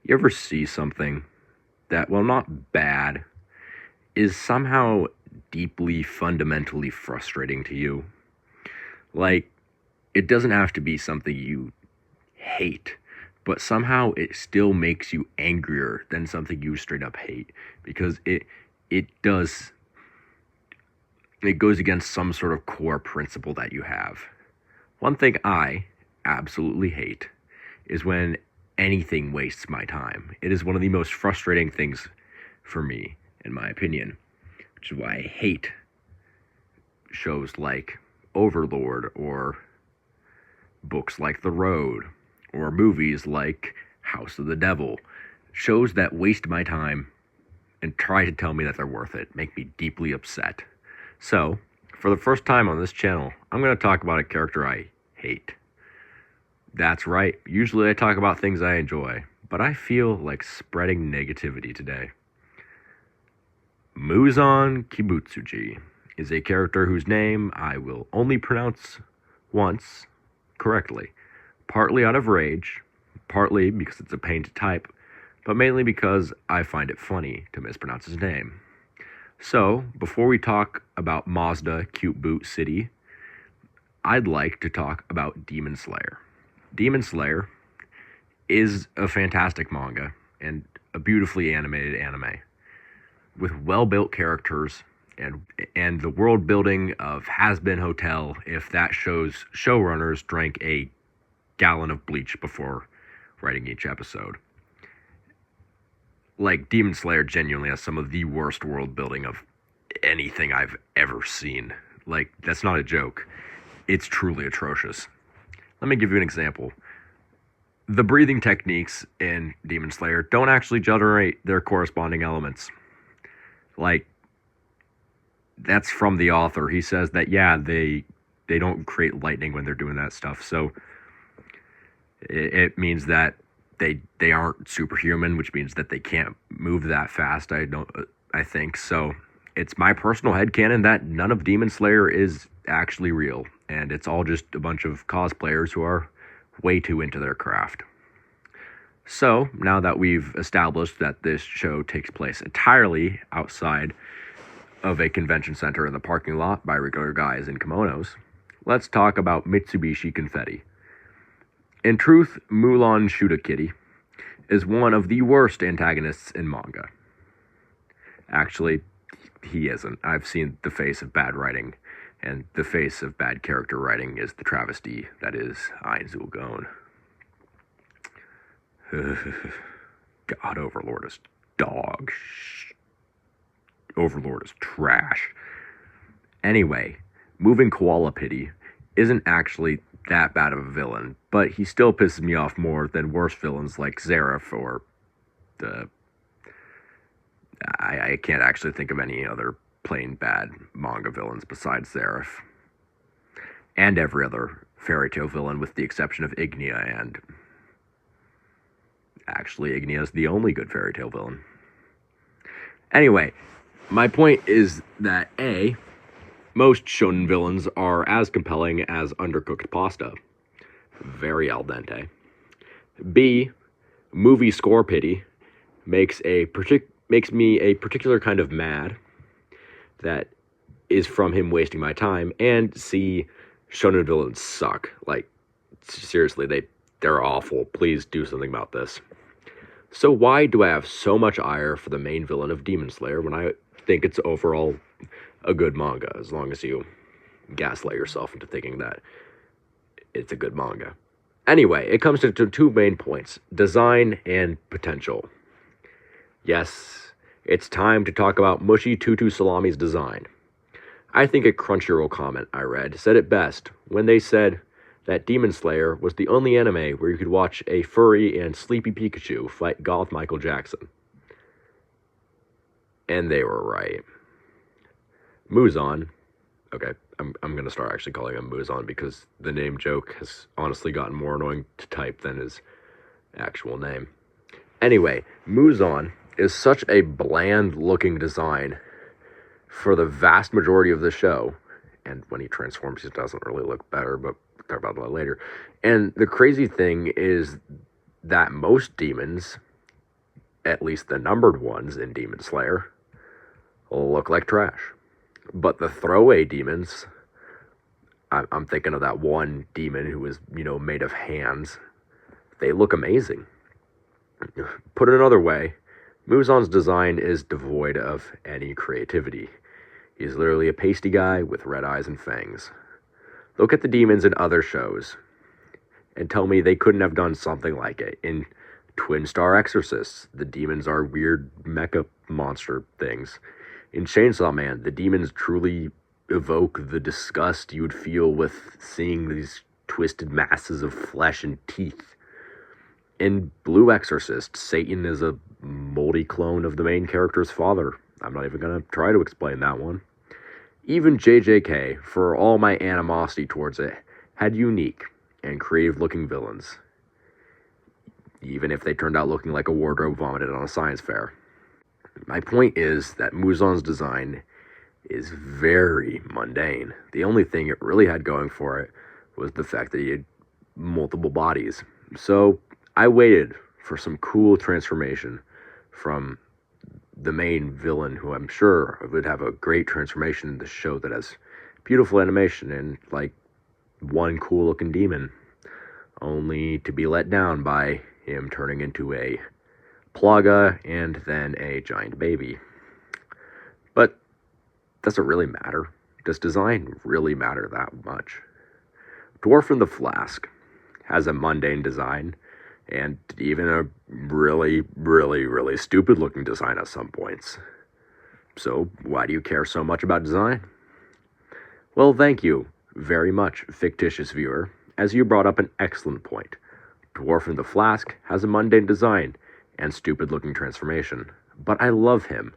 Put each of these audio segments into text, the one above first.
You ever see something that, well, not bad, is somehow deeply, fundamentally frustrating to you? Like, it doesn't have to be something you hate, but somehow it still makes you angrier than something you straight up hate because it does it goes against some sort of core principle that you have. One thing I absolutely hate is when anything wastes my time. It is one of the most frustrating things for me, in my opinion, which is why I hate shows like Overlord or books like The Road or movies like House of the Devil. Shows that waste my time and try to tell me that they're worth it make me deeply upset. So, for the first time on this channel, I'm going to talk about a character I hate. That's right, usually I talk about things I enjoy, but I feel like spreading negativity today. Muzan Kibutsuji is a character whose name I will only pronounce once correctly, partly out of rage, partly because it's a pain to type, but mainly because I find it funny to mispronounce his name. So, before we talk about Mazda Cute Boot City, I'd like to talk about Demon Slayer. Demon Slayer is a fantastic manga and a beautifully animated anime with well-built characters and the world building of Has-Been Hotel if that show's showrunners drank a gallon of bleach before writing each episode. Like, Demon Slayer genuinely has some of the worst world building of anything I've ever seen. Like, that's not a joke. It's truly atrocious. Let me give you an example. The breathing techniques in Demon Slayer don't actually generate their corresponding elements. Like, that's from the author. He says that, yeah, they don't create lightning when they're doing that stuff. So it means that they aren't superhuman, which means that they can't move that fast. I think so. It's my personal headcanon that none of Demon Slayer is actually real, and it's all just a bunch of cosplayers who are way too into their craft. So, now that we've established that this show takes place entirely outside of a convention center in the parking lot by regular guys in kimonos, let's talk about Mitsubishi Confetti. In truth, Mulan Shootakitty is one of the worst antagonists in manga. Actually, he isn't. I've seen the face of bad writing, and the face of bad character writing is the travesty that is Ainzul God, Overlord is dog. Overlord is trash. Anyway, Moving Koala Pity isn't actually that bad of a villain, but he still pisses me off more than worse villains like Zeref or the... I can't actually think of any other plain bad manga villains besides Zeref. And every other fairy tale villain with the exception of Ignia, and actually Ignia is the only good fairy tale villain. Anyway, my point is that A, most shonen villains are as compelling as undercooked pasta. Very al dente. B, movie score pity makes me a particular kind of mad that is from him wasting my time. And C, shonen villains suck. Like, seriously, they're awful. Please do something about this. So why do I have so much ire for the main villain of Demon Slayer when I think it's overall a good manga, as long as you gaslight yourself into thinking that it's a good manga? Anyway, it comes to two main points: design and potential. Yes, it's time to talk about Mushy Tutu Salami's design. I think a Crunchyroll comment I read said it best when they said that Demon Slayer was the only anime where you could watch a furry and sleepy Pikachu fight goth Michael Jackson. And they were right. Muzan, okay, I'm going to start actually calling him Muzan because the name joke has honestly gotten more annoying to type than his actual name. Anyway, Muzan is such a bland-looking design for the vast majority of the show, and when he transforms, he doesn't really look better, but we'll talk about that later. And the crazy thing is that most demons at least the numbered ones in Demon Slayer, look like trash. But the throwaway demons, I'm thinking of that one demon who is, made of hands. They look amazing. Put it another way, Muzan's design is devoid of any creativity. He's literally a pasty guy with red eyes and fangs. Look at the demons in other shows and tell me they couldn't have done something like it. In Twin Star Exorcists, the demons are weird mecha monster things. In Chainsaw Man, the demons truly evoke the disgust you would feel with seeing these twisted masses of flesh and teeth. In Blue Exorcist, Satan is a moldy clone of the main character's father. I'm not even going to try to explain that one. Even JJK, for all my animosity towards it, had unique and creative-looking villains, even if they turned out looking like a wardrobe vomited on a science fair. My point is that Muzan's design is very mundane. The only thing it really had going for it was the fact that he had multiple bodies. So I waited for some cool transformation from the main villain, who I'm sure would have a great transformation in the show that has beautiful animation and like one cool looking demon, only to be let down by him turning into a plaga and then a giant baby. But does it really matter? Does design really matter that much? Dwarf in the Flask has a mundane design and even a really, really, really stupid looking design at some points. So why do you care so much about design? Well, thank you very much, fictitious viewer, as you brought up an excellent point. Dwarf in the Flask has a mundane design and stupid looking transformation, but I love him.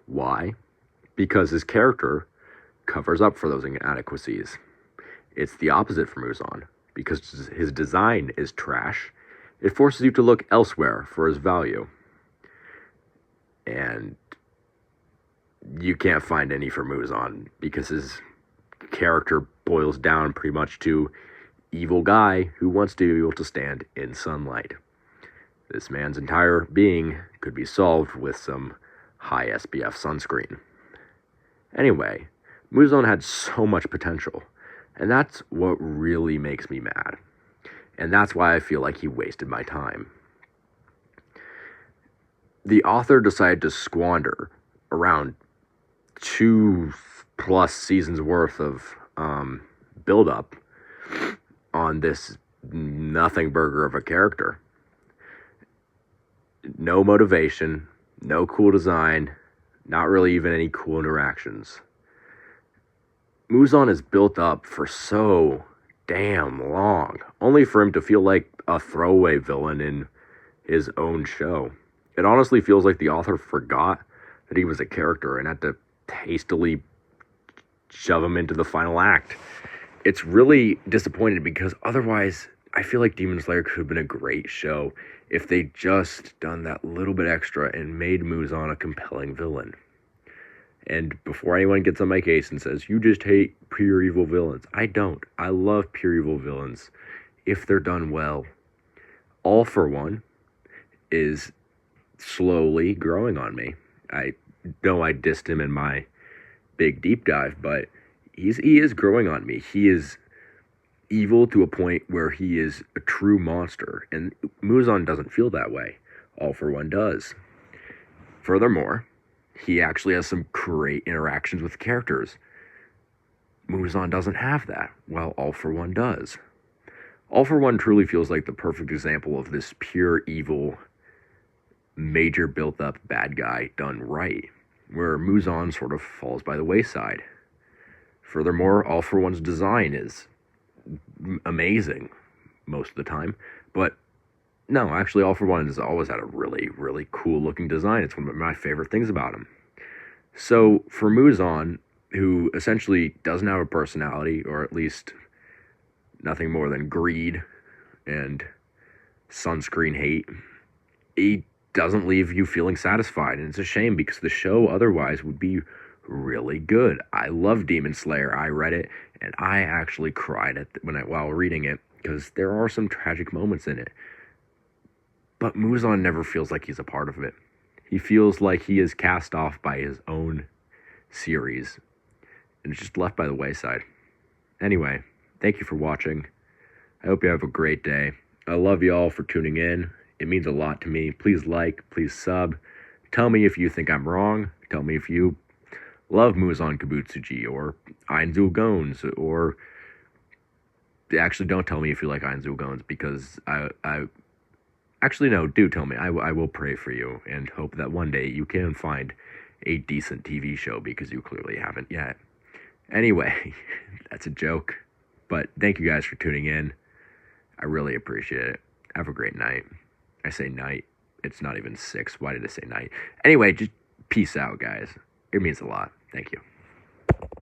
Why? Because his character covers up for those inadequacies. It's the opposite for Muzan. Because his design is trash, it forces you to look elsewhere for his value. And you can't find any for Muzan because his character boils down pretty much to evil guy who wants to be able to stand in sunlight. This man's entire being could be solved with some high SPF sunscreen. Anyway, Muzan had so much potential, and that's what really makes me mad. And that's why I feel like he wasted my time. The author decided to squander around 2+ seasons worth of build-up on this nothing burger of a character. No motivation, no cool design, not really even any cool interactions. Muzan is built up for so damn long, only for him to feel like a throwaway villain in his own show. It honestly feels like the author forgot that he was a character and had to hastily shove him into the final act. It's really disappointing because otherwise I feel like Demon Slayer could have been a great show if they just done that little bit extra and made Muzan a compelling villain. And before anyone gets on my case and says, you just hate pure evil villains, I don't. I love pure evil villains if they're done well. All for One is slowly growing on me. I know I dissed him in my big deep dive, but he is growing on me. He is evil to a point where he is a true monster, and Muzan doesn't feel that way. All for One does. Furthermore, he actually has some great interactions with characters. Muzan doesn't have that, while All for One does. All for One truly feels like the perfect example of this pure evil, major built-up bad guy done right, where Muzan sort of falls by the wayside. Furthermore, All for One's design is amazing most of the time, but no, actually All for One has always had a really, really cool looking design. It's one of my favorite things about him. So for Muzan, who essentially doesn't have a personality, or at least nothing more than greed and sunscreen hate, he doesn't leave you feeling satisfied, and it's a shame because the show otherwise would be really good. I love Demon Slayer. I read it, and I actually cried while reading it because there are some tragic moments in it. But Muzan never feels like he's a part of it. He feels like he is cast off by his own series and is just left by the wayside. Anyway, thank you for watching. I hope you have a great day. I love you all for tuning in. It means a lot to me. Please like, please sub. Tell me if you think I'm wrong. Tell me if you love Muzan Kibutsuji or Einzu Gones, or actually don't tell me if you like Einzu Gones, because I actually no, do tell me. I will pray for you and hope that one day you can find a decent TV show, because you clearly haven't yet. Anyway, that's a joke. But thank you guys for tuning in. I really appreciate it. Have a great night. I say night. It's not even 6. Why did I say night? Anyway, just peace out, guys. It means a lot. Thank you.